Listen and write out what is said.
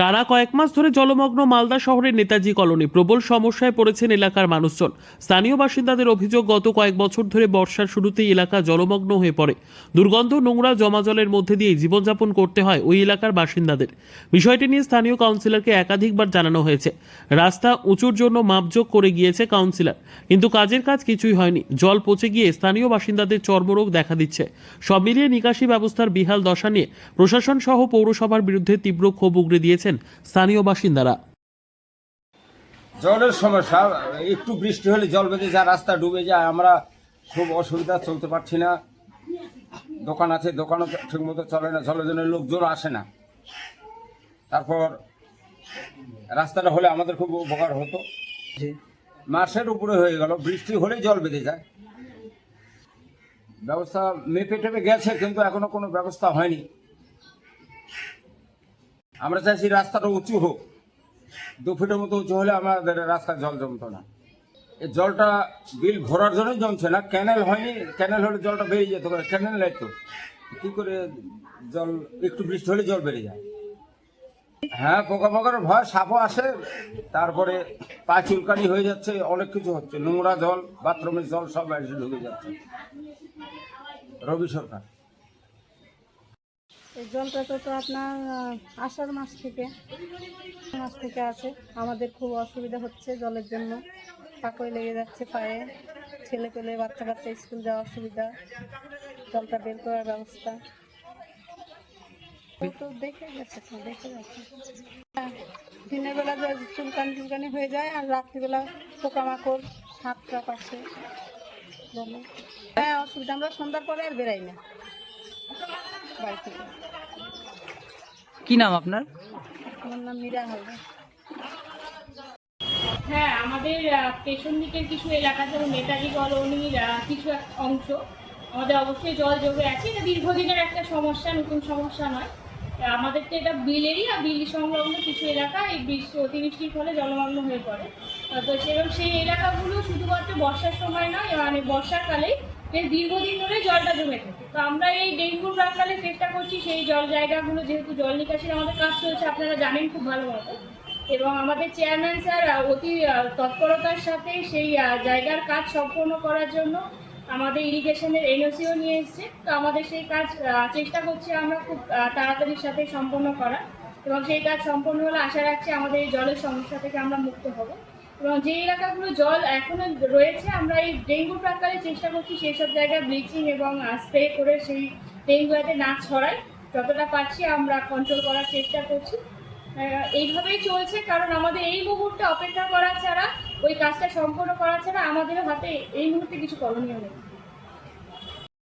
টানা কয়েক মাস ধরে জলমগ্ন মালদা শহরের নেতাজি কলোনি। প্রবল সমস্যায় পড়েছেন এলাকার মানুষজন। স্থানীয় বাসিন্দাদের অভিযোগ, গত কয়েক বছর ধরে বর্ষার শুরুতেই এলাকা জলমগ্ন হয়ে পড়ে। দুর্গন্ধ, নোংরা, জমা জলের মধ্যে দিয়েই জীবনযাপন করতে হয় ওই এলাকার বাসিন্দাদের। বিষয়টি নিয়ে স্থানীয় কাউন্সিলরকে একাধিকবার জানানো হয়েছে। রাস্তা উঁচুর জন্য মাপজোক করে গিয়েছে কাউন্সিলর, কিন্তু কাজের কাজ কিছুই হয়নি। জল পচে গিয়ে স্থানীয় বাসিন্দাদের চর্মরোগ দেখা দিচ্ছে। সব মিলিয়ে নিকাশি ব্যবস্থার বিহাল দশা নিয়ে প্রশাসন সহ পৌরসভার বিরুদ্ধে তীব্র ক্ষোভ উগরে দিয়েছেন স্থানীয় বাসিন্দারা। জলের সমস্যা, একটু বৃষ্টি হলে জল বেঁধে যায়, রাস্তা ডুবে যায়, আমরা খুব অসুবিধা, চলতে পারছি না। দোকান আছে, দোকানও ঠিক মতো চলে না, জলের জন্য লোকজন আসে না। তারপর রাস্তাটা হলে আমাদের খুব উপকার হতো। মাসের উপরে হয়ে গেল, বৃষ্টি হলেই জল বেঁধে যায়। ব্যবস্থা মেপে টেপে গেছে, কিন্তু এখনো কোনো ব্যবস্থা হয়নি। আমরা চাইছি রাস্তাটা উঁচু হোক, 2 ফিটের মতো উঁচু হলে আমাদের রাস্তায় জল জমতো না। এই জলটা বিল ভরার জন্যই জমছে না, ক্যানেল হয়নি। ক্যানেল হলে জলটা বেরিয়ে যেত, ক্যানেল নাই তো, কি করে জল, একটু বৃষ্টি হলে জল বেরিয়ে যায়। হ্যাঁ, পোকামাকড়ের ভয়, সাপও আসে, তারপরে পা চুলকানি হয়ে যাচ্ছে, অনেক কিছু হচ্ছে। নোংরা জল, বাথরুমের জল সব এসে ঢুকে যাচ্ছে। রবি সরকার। এই জলটা তো আপনার আষাঢ় মাস থেকে আছে। আমাদের খুব অসুবিধা হচ্ছে জলের জন্য। পাকড়ে লেগে যাচ্ছে পায়ে, ছেলে পেলে বাচ্চা কাচ্চা স্কুল যাওয়ার অসুবিধা। জলটা বের করার ব্যবস্থা তো দেখে গেছে, দেখে যাচ্ছে। দিনের বেলা যে চুলকানি হয়ে যায়, আর রাত্রিবেলা পোকামাকড়, সাপ টাপ আসে জলে। হ্যাঁ, অসুবিধা। আমরা সন্ধ্যার পরে আর বেরাই না বাড়ি থেকে। কি নাম আপনার? আমার নাম মীরা হালদার। হ্যাঁ, আমাদের পেছন দিকের কিছু এলাকা, যেমন নেতাজি কলোনির কিছু অংশ, আমাদের অবশ্যই জল জমে আছে। এটা দীর্ঘদিনের একটা সমস্যা, নতুন সমস্যা নয়। আমাদের তো এটা বিলেরই, বিল সংলগ্ন কিছু এলাকা এই অতিবৃষ্টির ফলে জলমগ্ন হয়ে পড়ে। তো সেরকম সেই এলাকাগুলো শুধুমাত্র বর্ষার সময় নয়, মানে বর্ষাকালেই দীর্ঘদিন ধরে জলটা জমে থাকে। তো আমরা এই ডেঙ্গুর প্রাককালে চেষ্টা করছি সেই জল জায়গাগুলো, যেহেতু জল নিকাশির আমাদের কাজ চলছে, আপনারা জানেন খুব ভালো মতো, এবং আমাদের চেয়ারম্যান স্যার অতি তৎপরতার সাথে সেই জায়গার কাজ সম্পন্ন করার জন্য আমাদের ইরিগেশনের এনওসিও নিয়ে এসছে। তো আমাদের সেই কাজ চেষ্টা করছি আমরা খুব তাড়াতাড়ির সাথে সম্পন্ন করা, এবং সেই কাজ সম্পন্ন হলে আশা রাখছি আমাদের এই জলের সমস্যা থেকে আমরা মুক্ত হব। এবং যে এলাকাগুলো জল এখনো রয়েছে, আমরা এই ডেঙ্গু প্রাককালে চেষ্টা করছি সেই সব জায়গায় ব্লিচিং এবং স্প্রে করে সেই ডেঙ্গু যাতে না ছড়ায়, যতটা পারছি আমরা কন্ট্রোল করার চেষ্টা করছি। এইভাবেই চলছে, কারণ আমাদের এই মুহূর্তে অপেক্ষা করা ছাড়া, ওই কাজটা সম্পন্ন করা ছাড়া আমাদের হাতে এই মুহূর্তে কিছু করণীয় নেই।